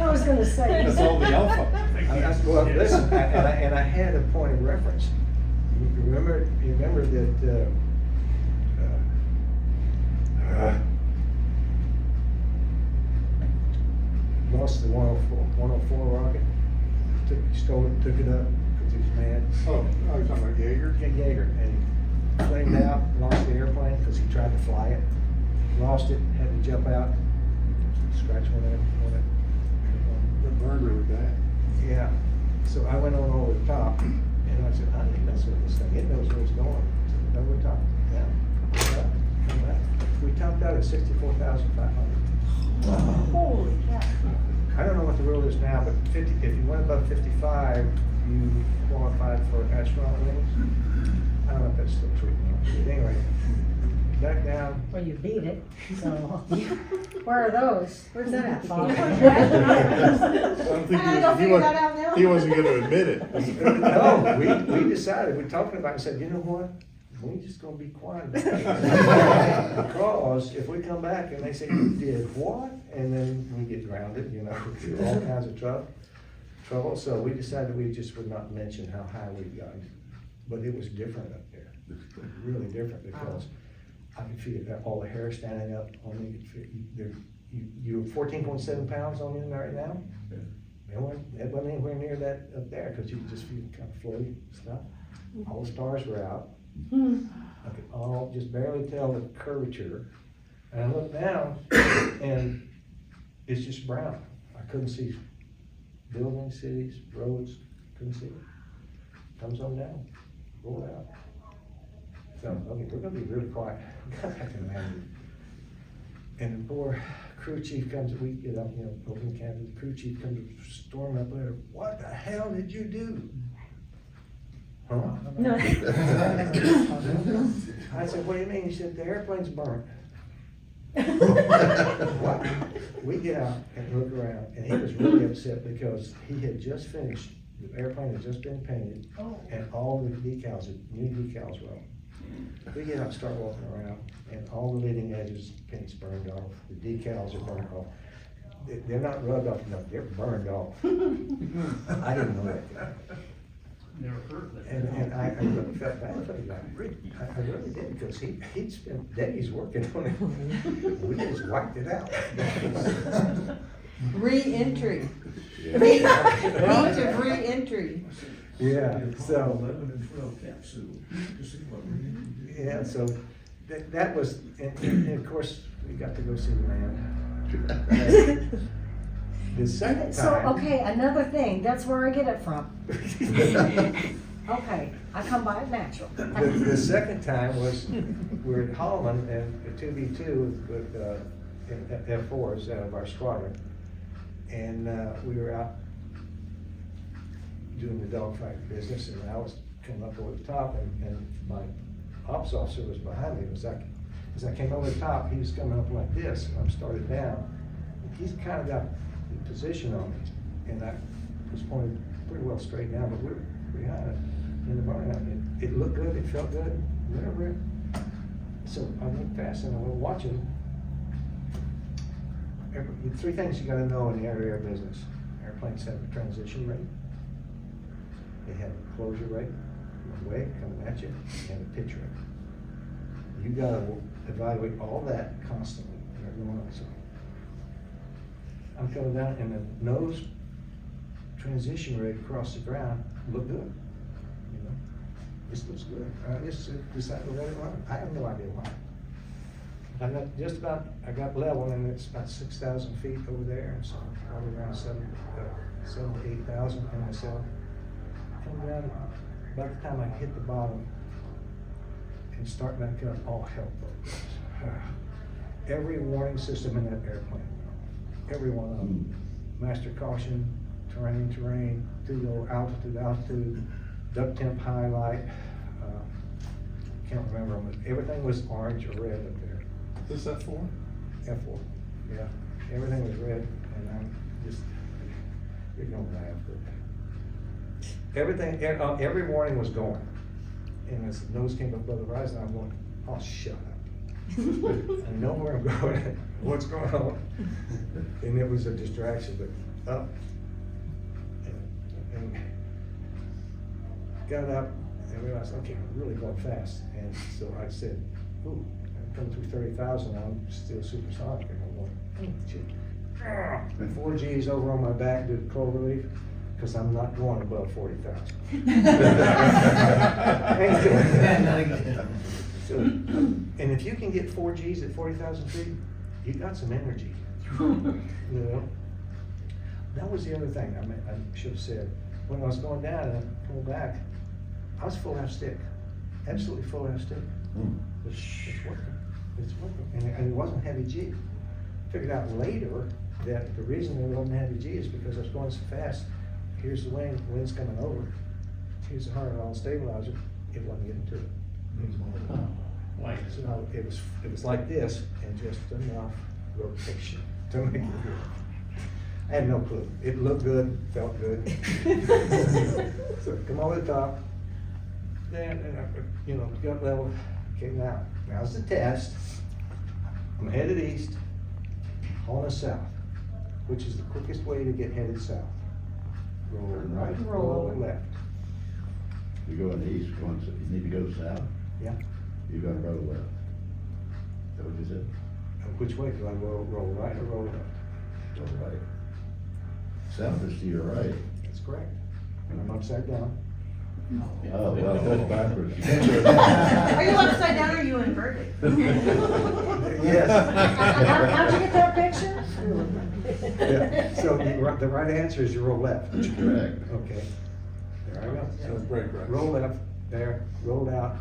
I was gonna say. That's all the alpha. Well, listen, and I had a point of reference. You remember that, lost the 104 rocket, stole it, took it up, because he was mad. Oh, I was talking about Jaeger? Yeah, Jaeger, and he flamed out, lost the airplane, because he tried to fly it, lost it, had to jump out, scratch one of it. It burned really bad. Yeah, so I went on over the top, and I said, I ain't messing with this thing, it knows where it's going. So over the top, yeah, come back. We topped out at 64,500. Holy cow. I don't know what the rule is now, but if you went above 55, you qualified for astronaut wings. I don't know if that's still true or not, but anyway, back down. Well, you beat it, so. Where are those? Where's that at, Bob? I don't think I don't figure that out now. he wasn't gonna admit it. No, we decided, we're talking about it, and said, you know what? We just gonna be quiet about it. Because if we come back and they say, you did what? And then we get grounded, you know, through all kinds of trouble. So we decided we just would not mention how high we got. But it was different up there, really different, because I could feel that all the hair standing up on me. You're 14.7 pounds on you right now? It wasn't anywhere near that up there, because you could just feel kind of floaty stuff. All the stars were out. I could just barely tell the curvature. And I looked down and it's just brown. I couldn't see buildings, cities, roads, couldn't see it. Comes on down, roll out. So, okay, we're gonna be really quiet. I can imagine. And the poor crew chief comes, we get up, open the cabin, the crew chief comes storming up there. What the hell did you do? Huh? No. I said, what do you mean? He said, the airplane's burnt. What? We get out and look around, and he was really upset because he had just finished, the airplane had just been painted, and all the decals, new decals were on. We get out and start walking around, and all the leading edges, paint's burned off, the decals are burned off. They're not rubbed off, no, they're burned off. I didn't know that. Never heard that. And I really felt bad for the guy. I really did, because he'd spent days working on it. We just wiped it out. Re-entry. Beach of re-entry. Yeah, so, Lebanon Trail capsule to see what we need to do. yeah, so that was, and of course, we got to go see the man. The second So, time. okay, another thing, that's where I get it from. Okay, I come by it natural. The second time was, we were at Holloman and a 2v2 with F4s out of our squadron. And we were out doing the dogfight business, and I was coming up over the top, and my ops officer was behind me. It was like, as I came over the top, he was coming up like this, and I started down. He's kind of got the position on me, and I was pointed pretty well straight down, but we were behind it in the burnout. It looked good, it felt good, whatever. So I went fast and I was watching. Three things you gotta know in the air business. Airplanes have a transition rate. They have a closure rate, a wake coming at you, and a pitch rate. You gotta evaluate all that constantly. So I'm coming down, and the nose transition rate across the ground looked good. You know, this looks good. This decided to let it run. I have no idea why. I got level, and it's about 6,000 feet over there, and so probably around 7 to 8,000 in myself. Come down, by the time I hit the bottom and start back up, all hell broke loose. Every warning system in that airplane, every one of them, master caution, terrain, too low altitude, duck temp highlight, can't remember, but everything was orange or red up there. Is that for? F4, yeah, everything was red, and I'm just, you're gonna laugh, but everything, every warning was going. And as the nose came up above the horizon, I'm going, oh, shut up. I know where I'm going, what's going on. And it was a distraction, but up. And got up and realized, okay, I'm really going fast. And so I said, ooh, I'm coming through 30,000, I'm still supersonic. And I'm going, oh, shit. And 4 G's over on my back, did clover leaf, because I'm not going above 40,000. So, and if you can get 4 G's at 40,000 feet, you got some energy. You know? That was the other thing I should have said. When I was going down and coming back, I was full half stick. Absolutely full half stick. It's working. It's working. And it wasn't heavy G. Figured out later that the reason it wasn't heavy G is because I was going so fast. Here's the wind's coming over. Here's the horizontal stabilizer. it wasn't getting to it. It was one of them. Like, So it was like this and just enough rotation to make it good. I had no clue. It looked good, felt good. So come over the top. Then, gut level came out. Now's the test. I'm headed east, on south, which is the quickest way to get headed south. Roll right, roll left. You going east, you need to go south, Yeah. you gotta roll left. Is that what you said? Which way do I roll right or roll left? Go right. South is to your right. That's correct. And I'm upside down. Oh, well, that's backwards. Are you upside down or are you inverted? Yes. How'd you get that picture? Yeah. So the right answer is you roll left. That's correct. Okay. There I go. So break right. Roll left, there, rolled out,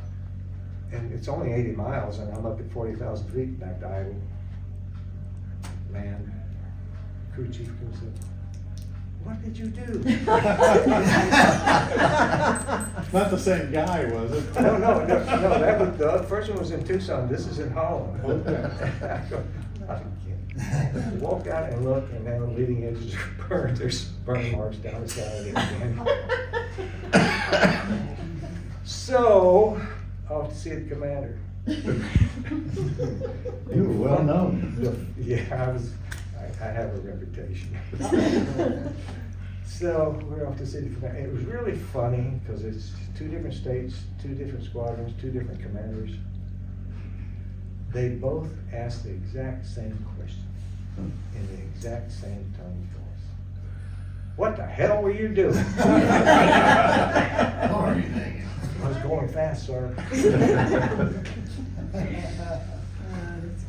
and it's only 80 miles, and I'm up at 40,000 feet back to Iowa. Man, crew chief comes in. What did you do? Not the same guy, was it? No, that was, the first one was in Tucson, this is in Holland. Okay. I walk out and look, and now the leading edges are burned, there's burn marks down the side of it again. So, off to see the commander. You were well known. Yeah, I have a reputation. So we're off to see the commander. It was really funny because it's 2 different states, 2 different squadrons, 2 different commanders. They both asked the exact same question in the exact same tone of voice. What the hell were you doing? What are you thinking? I was going fast, sir.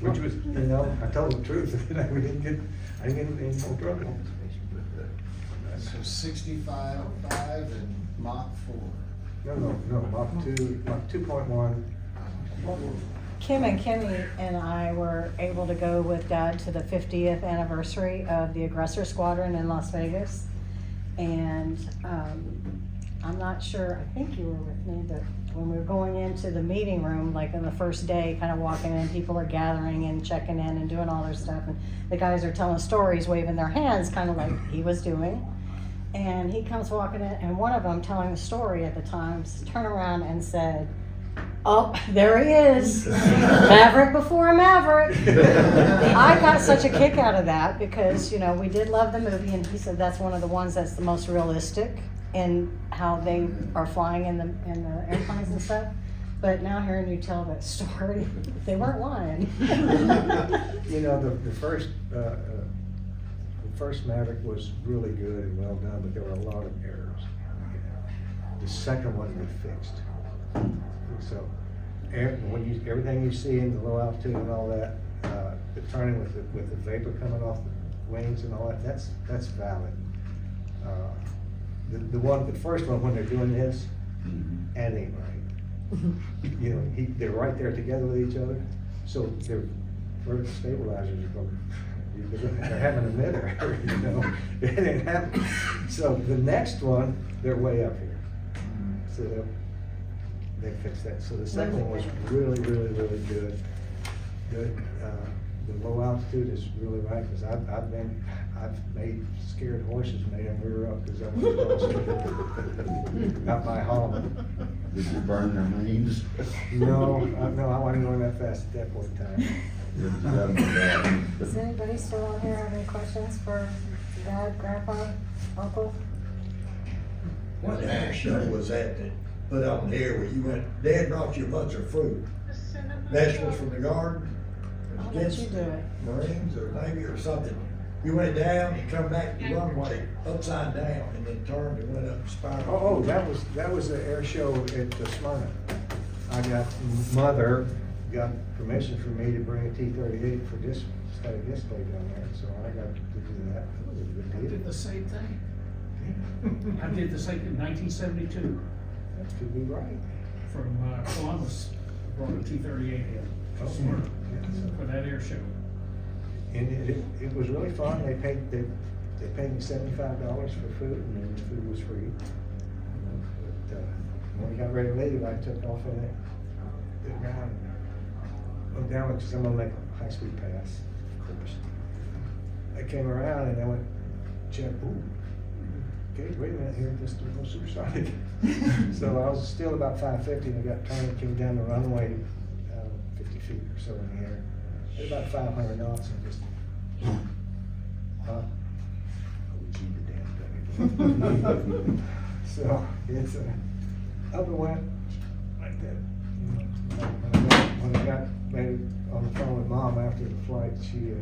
Which was, I told the truth. I didn't get in no trouble. So 65.5 and Mach 4. No, Mach 2.1. Kim and Kimmy and I were able to go with Dad to the 50th anniversary of the Aggressor Squadron in Las Vegas. And I'm not sure, I think you were with me, but when we were going into the meeting room, like on the first day, kind of walking in, people are gathering and checking in and doing all their stuff. And the guys are telling stories, waving their hands, kind of like he was doing. And he comes walking in, and one of them telling the story at the time, turned around and said, "Oh, there he is, Maverick before a Maverick." I got such a kick out of that because, we did love the movie, and he said that's one of the ones that's the most realistic in how they are flying in the airplanes and stuff. But now hearing you tell that story, they weren't lying. The first Maverick was really good and well done, but there were a lot of errors. The second one we fixed. So, everything you see in the low altitude and all that, the turning with the vapor coming off the wings and all that, that's valid. The first one when they're doing this, that ain't right. They're right there together with each other, so their vertical stabilizers are going. They're having a emitter, it ain't happening. So the next one, they're way up here. So they fixed that. So the second one was really, really, really good. Good. The low altitude is really right because I've made scared horses made them rear up because I was not my home. Did you burn their manes? No, I wasn't going that fast at that point in time. Does anybody still on here have any questions for Dad, Grandpa, Uncle? What air show was that put on here where you went, Dad brought you a bunch of fruit, vegetables from the garden? I'll let you do it. Marines or Navy or something. You went down and come back the runway upside down and then turned and went up a spiral. Oh, that was the air show at Smyrna. I got Mother got permission for me to bring a T-38 for static display down there, so I got to do that. That was a good I deal. did the same thing. I did the same in 1972 That could be right. from Columbus. Brought a T-38 in Oh, Smyrna yeah. for that air show. And it was really fun. They paid me $75 for food, and then the food was free. But, when we got ready to leave, I took off in it, the ground, went down, because I'm gonna make a high-speed pass, of course. I came around and I went, check, ooh, okay, wait a minute here, this is no supersonic. So I was still about 550 and I got turned, came down the runway, 50 feet or so in the air. At about 500 knots and just, oh, gee, the damn thing. So it's, up and went like that. When I got maybe on the phone with Mom after the flight, she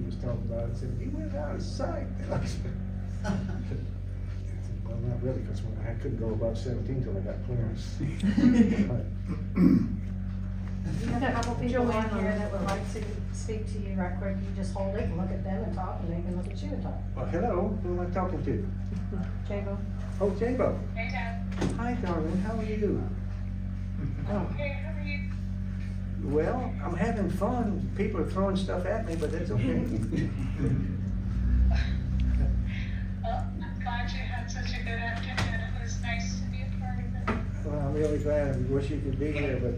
was talking about it, said, he went out of sight. I said, well, not really, because I couldn't go above 17 till I got clearance. We have a couple people on here that would like to speak to you right quick. You just hold it and look at them and talk, and they can look at you and talk. Well, hello, who am I talking to? Jabo? Oh, Jabo. Hey, Dad. Hi, darling, how are you? Oh, Hey, how are you? well, I'm having fun. People are throwing stuff at me, but that's okay. Well, I'm glad you had such a good afternoon. It was nice to be a part of it. Well, I'm really glad. I wish you could be here, but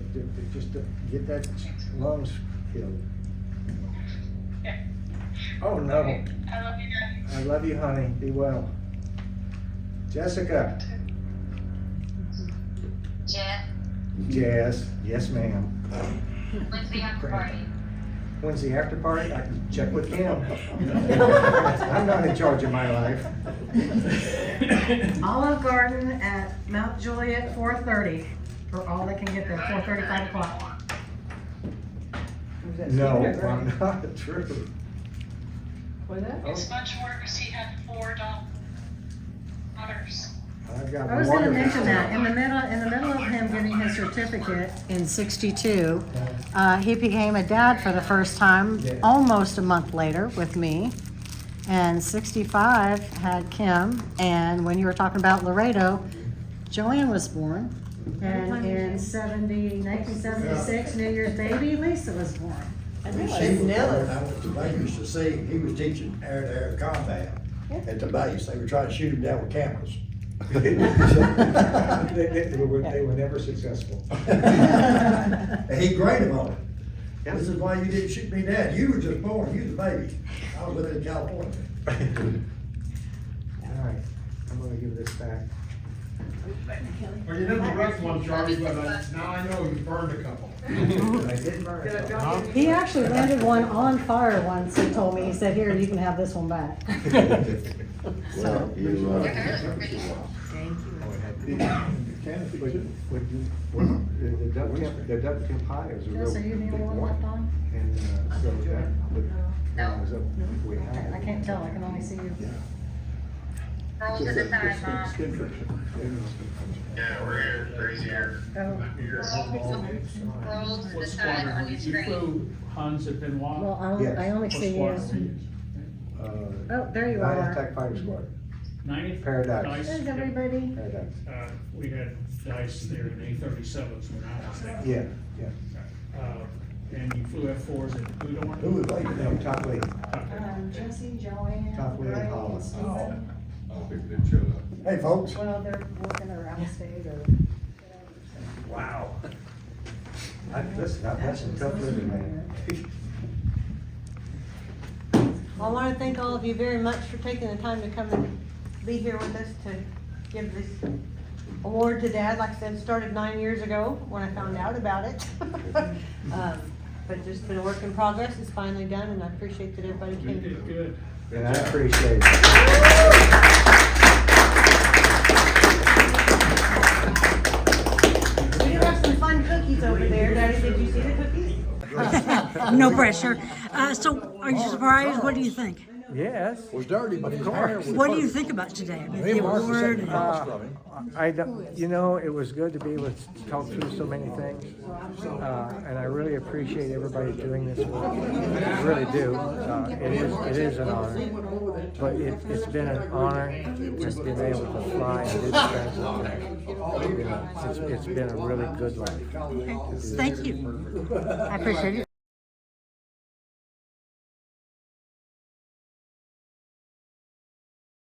just to get that lungs killed. Yeah. Oh, no. Okay. I love you, Daddy. I love you, honey. Be well. Jessica. Jet, Yes. Yes, ma'am. when's the after party? When's the after party? I can check with Kim. I'm not in charge of my life. Olive Garden at Mount Juliet, 4:30, for all that can get there, 4:30, 5 o'clock. No, I'm not true. What is that? It's much worse. He had 4 daughters. I've got I was gonna wonderful- mention that, in the middle of him getting his certificate in 62, he became a dad for the first time, almost a month later with me. And 65 had Kim, and when you were talking about Laredo, Joanne was born. And in 1976, New Year's baby, Lisa was born. I She know, was it's born, Nella. I went to Vegas to see him. He was teaching air-to-air combat at the base. They were trying to shoot him down with cameras. They were never successful. And he graded them on it. Yeah. This is why you didn't shoot me down. You were just born, you was a baby. I was living in California. All right, I'm gonna give this back. Well, you never wrecked one, Charlie, but now I know you burned a couple. I didn't burn it. He actually landed one on fire once, he told me, he said, here, you can have this one back. Well, you, Your hair looks pretty. The duck temp high is a real Jess, are you the big only one left one. on? And, so that, was up way high. I can't tell, I can only see you. Rolls at the time, Mom. Skin friction. Yeah, we're here, crazy here. Oh, Rolls at the What time on squadron? your You screen. flew Hans at Benoit? well, Yes. I only What see you. squadron were you? Oh, there you Nine are. Attack Fighter Squad, 90th? Paradise. Nice. There's everybody. Paradise. We had dice there in A-37s when I was there. Yeah, yeah. And you flew F-4s at Udorn? Who was waiting No, there? top lead. Jesse, Joanne, Top Lead Ray, Holland. and Susan. Hey, folks. Well, they're working or out of state or. Wow. Listen, that's some tough living, man. Well, I want to thank all of you very much for taking the time to come and be here with us to give this award to Dad. Like I said, it started 9 years ago when I found out about it. But just been a work in progress. It's finally done, and I appreciate that everybody You came. did good. And I appreciate it. We do have some fun cookies over there. Daddy, did you see the cookies? No pressure. So, are you surprised? What do you think? Yes. Was dirty, but his hair was. What do you think about today? The award? I don't, you know, it was good to be able to talk through so many things. And I really appreciate everybody doing this work. I really do. It is an honor. But it's been an honor to be able to fly and do the transit. You know, it's been a really good life. Thank you. I appreciate it.